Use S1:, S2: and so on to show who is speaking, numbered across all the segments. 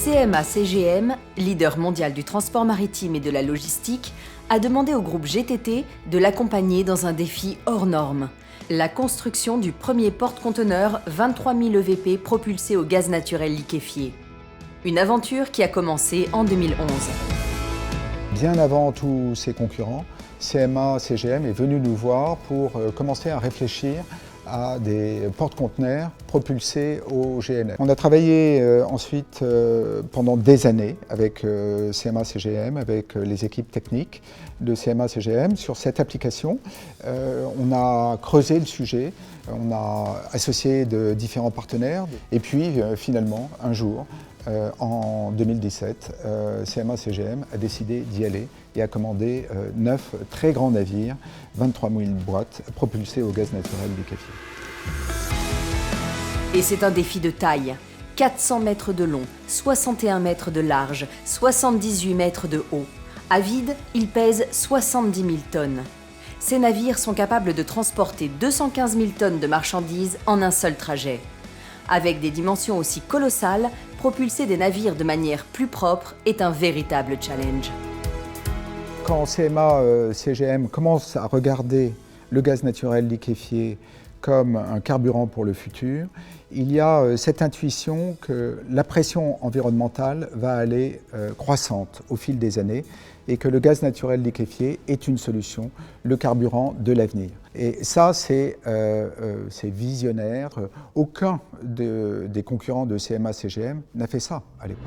S1: CMA-CGM, leader mondial du transport maritime et de la logistique, a demandé au groupe GTT de l'accompagner dans un défi hors norme, la construction du premier porte-conteneurs 23 000 EVP propulsé au gaz naturel liquéfié. Une aventure qui a commencé en 2011.
S2: Bien avant tous ses concurrents, CMA-CGM est venu nous voir pour commencer à réfléchir à des porte-conteneurs propulsés au GNL. On a travaillé ensuite pendant des années avec CMA-CGM, avec les équipes techniques de CMA-CGM sur cette application. On a creusé le sujet, on a associé de différents partenaires et puis finalement, un jour, en 2017, CMA-CGM a décidé d'y aller et a commandé 9 très grands navires, 23 000 boîtes, propulsés au gaz naturel liquéfié.
S1: Et c'est un défi de taille. 400 mètres de long, 61 mètres de large, 78 mètres de haut. À vide, ils pèsent 70 000 tonnes. Ces navires sont capables de transporter 215 000 tonnes de marchandises en un seul trajet. Avec des dimensions aussi colossales, propulser des navires de manière plus propre est un véritable challenge.
S2: Quand CMA-CGM commence à regarder le gaz naturel liquéfié comme un carburant pour le futur, il y a cette intuition que la pression environnementale va aller croissante au fil des années et que le gaz naturel liquéfié est une solution, le carburant de l'avenir. Et ça, c'est visionnaire. Aucun des concurrents de CMA-CGM n'a fait ça à l'époque.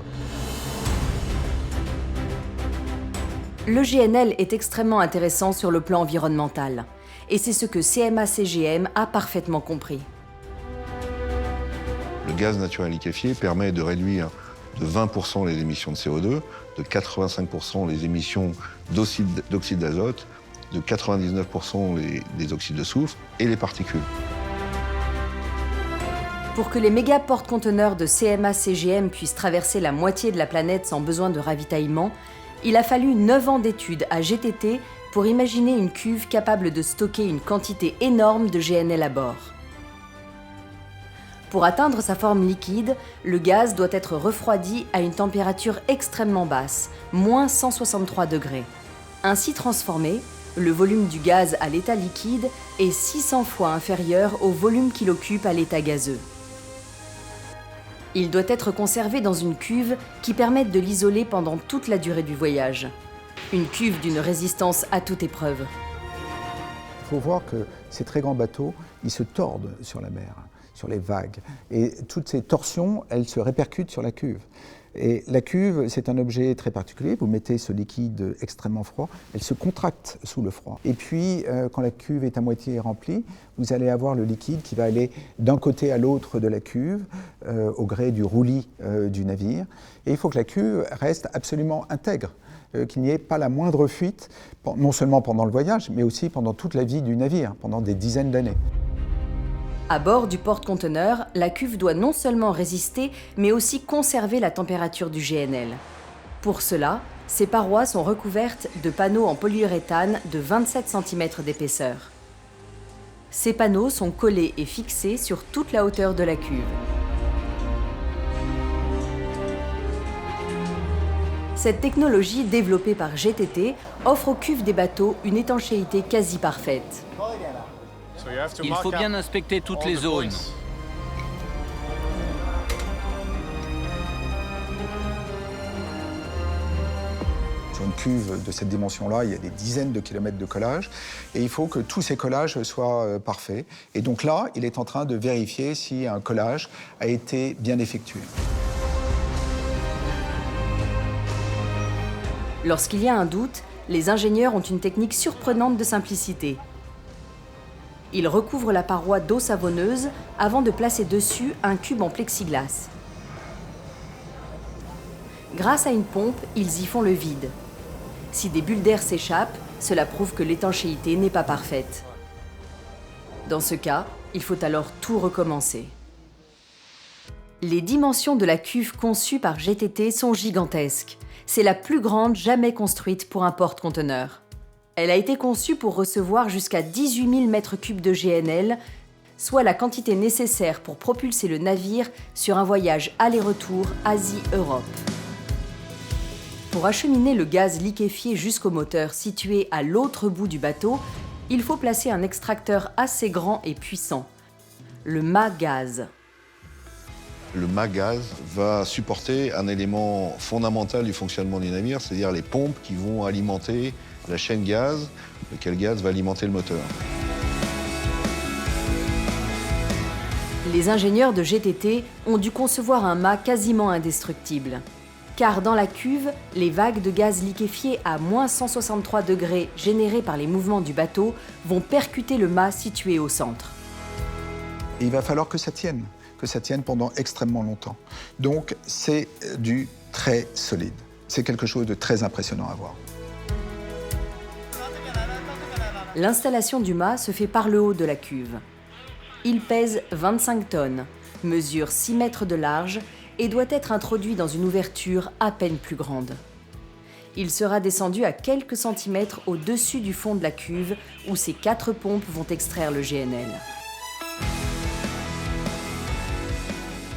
S1: Le GNL est extrêmement intéressant sur le plan environnemental. Et c'est ce que CMA-CGM a parfaitement compris.
S3: Le gaz naturel liquéfié permet de réduire de 20% les émissions de CO2, de 85% les émissions d'oxyde d'azote, de 99% des oxydes de soufre et les particules.
S1: Pour que les méga porte-conteneurs de CMA-CGM puissent traverser la moitié de la planète sans besoin de ravitaillement, il a fallu 9 ans d'études à GTT pour imaginer une cuve capable de stocker une quantité énorme de GNL à bord. Pour atteindre sa forme liquide, le gaz doit être refroidi à une température extrêmement basse, moins 163 degrés. Ainsi transformé, le volume du gaz à l'état liquide est 600 fois inférieur au volume qu'il occupe à l'état gazeux. Il doit être conservé dans une cuve qui permette de l'isoler pendant toute la durée du voyage. Une cuve d'une résistance à toute épreuve.
S2: Il faut voir que ces très grands bateaux, ils se tordent sur la mer, sur les vagues. Et toutes ces torsions, elles se répercutent sur la cuve. Et la cuve, c'est un objet très particulier. Vous mettez ce liquide extrêmement froid, elle se contracte sous le froid. Et puis, quand la cuve est à moitié remplie, vous allez avoir le liquide qui va aller d'un côté à l'autre de la cuve, au gré du roulis du navire. Et il faut que la cuve reste absolument intègre, qu'il n'y ait pas la moindre fuite, non seulement pendant le voyage, mais aussi pendant toute la vie du navire, pendant des dizaines d'années.
S1: À bord du porte-conteneur, la cuve doit non seulement résister, mais aussi conserver la température du GNL. Pour cela, ses parois sont recouvertes de panneaux en polyuréthane de 27 cm d'épaisseur. Ces panneaux sont collés et fixés sur toute la hauteur de la cuve. Cette technologie développée par GTT offre aux cuves des bateaux une étanchéité quasi parfaite.
S4: Il faut bien inspecter toutes les zones.
S2: Sur une cuve de cette dimension-là, il y a des dizaines de kilomètres de collage et il faut que tous ces collages soient parfaits. Et donc là, il est en train de vérifier si un collage a été bien effectué.
S1: Lorsqu'il y a un doute, les ingénieurs ont une technique surprenante de simplicité. Ils recouvrent la paroi d'eau savonneuse avant de placer dessus un cube en plexiglas. Grâce à une pompe, ils y font le vide. Si des bulles d'air s'échappent, cela prouve que l'étanchéité n'est pas parfaite. Dans ce cas, il faut alors tout recommencer. Les dimensions de la cuve conçue par GTT sont gigantesques. C'est la plus grande jamais construite pour un porte-conteneur. Elle a été conçue pour recevoir jusqu'à 18 000 m3 de GNL, soit la quantité nécessaire pour propulser le navire sur un voyage aller-retour Asie-Europe. Pour acheminer le gaz liquéfié jusqu'au moteur situé à l'autre bout du bateau, il faut placer un extracteur assez grand et puissant, le mât gaz.
S3: Le mât gaz va supporter un élément fondamental du fonctionnement du navire, c'est-à-dire les pompes qui vont alimenter la chaîne gaz, lequel gaz va alimenter le moteur.
S1: Les ingénieurs de GTT ont dû concevoir un mât quasiment indestructible. Car dans la cuve, les vagues de gaz liquéfié à moins 163 degrés générées par les mouvements du bateau vont percuter le mât situé au centre.
S2: Et il va falloir que ça tienne pendant extrêmement longtemps. Donc c'est du très solide. C'est quelque chose de très impressionnant à voir.
S1: L'installation du mât se fait par le haut de la cuve. Il pèse 25 tonnes, mesure 6 mètres de large et doit être introduit dans une ouverture à peine plus grande. Il sera descendu à quelques centimètres au-dessus du fond de la cuve où ces 4 pompes vont extraire le GNL.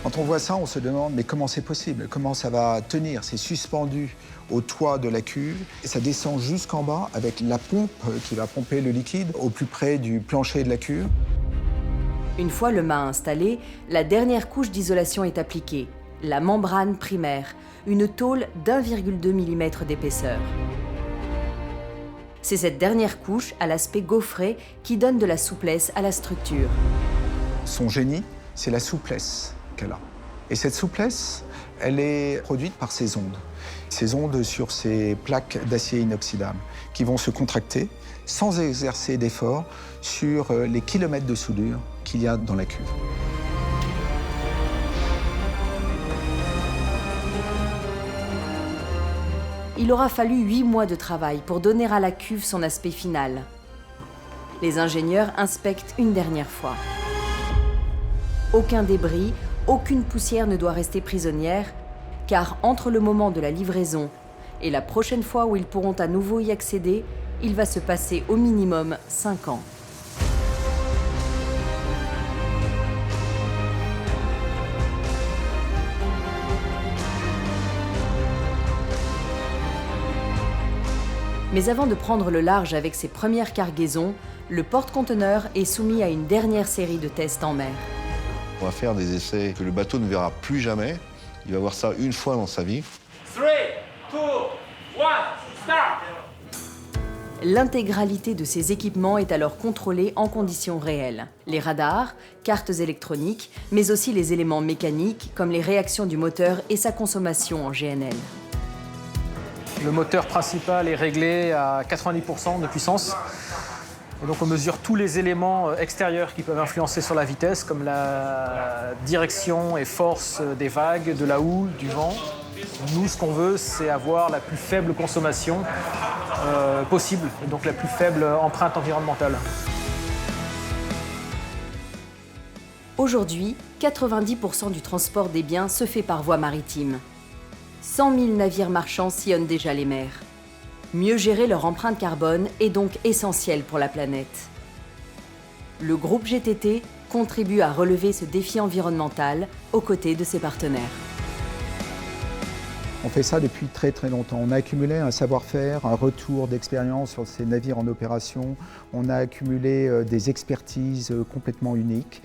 S2: Quand on voit ça, on se demande mais comment c'est possible? Comment ça va tenir? C'est suspendu au toit de la cuve et ça descend jusqu'en bas avec la pompe qui va pomper le liquide au plus près du plancher de la cuve.
S1: Une fois le mât installé, la dernière couche d'isolation est appliquée, la membrane primaire, une tôle d'1,2 mm d'épaisseur. C'est cette dernière couche, à l'aspect gaufré, qui donne de la souplesse à la structure.
S2: Son génie, c'est la souplesse qu'elle a. Et cette souplesse, elle est produite par ces ondes. Ces ondes sur ces plaques d'acier inoxydable qui vont se contracter sans exercer d'effort sur les kilomètres de soudure qu'il y a dans la cuve.
S1: Il aura fallu 8 mois de travail pour donner à la cuve son aspect final. Les ingénieurs inspectent une dernière fois. Aucun débris, aucune poussière ne doit rester prisonnière, car entre le moment de la livraison et la prochaine fois où ils pourront à nouveau y accéder, il va se passer au minimum 5 ans. Mais avant de prendre le large avec ses premières cargaisons, le porte-conteneur est soumis à une dernière série de tests en mer.
S3: On va faire des essais que le bateau ne verra plus jamais. Il va voir ça une fois dans sa vie.
S4: 3, 2, 1, start!
S1: L'intégralité de ces équipements est alors contrôlée en conditions réelles. Les radars, cartes électroniques, mais aussi les éléments mécaniques comme les réactions du moteur et sa consommation en GNL.
S5: Le moteur principal est réglé à 90% de puissance. Et donc on mesure tous les éléments extérieurs qui peuvent influencer sur la vitesse, comme la direction et force des vagues, de la houle, du vent. Nous, ce qu'on veut, c'est avoir la plus faible consommation possible, et donc la plus faible empreinte environnementale.
S1: Aujourd'hui, 90% du transport des biens se fait par voie maritime. 100 000 navires marchands sillonnent déjà les mers. Mieux gérer leur empreinte carbone est donc essentiel pour la planète. Le groupe GTT contribue à relever ce défi environnemental aux côtés de ses partenaires.
S2: On fait ça depuis très très longtemps. On a accumulé un savoir-faire, un retour d'expérience sur ces navires en opération. On a accumulé des expertises complètement uniques.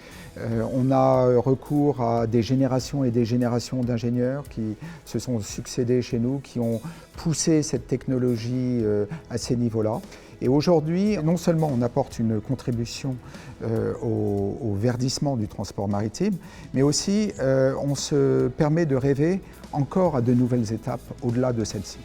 S2: On a recours à des générations et des générations d'ingénieurs qui se sont succédés chez nous, qui ont poussé cette technologie à ces niveaux-là. Et aujourd'hui, non seulement on apporte une contribution au verdissement du transport maritime, mais aussi on se permet de rêver encore à de nouvelles étapes au-delà de celle-ci.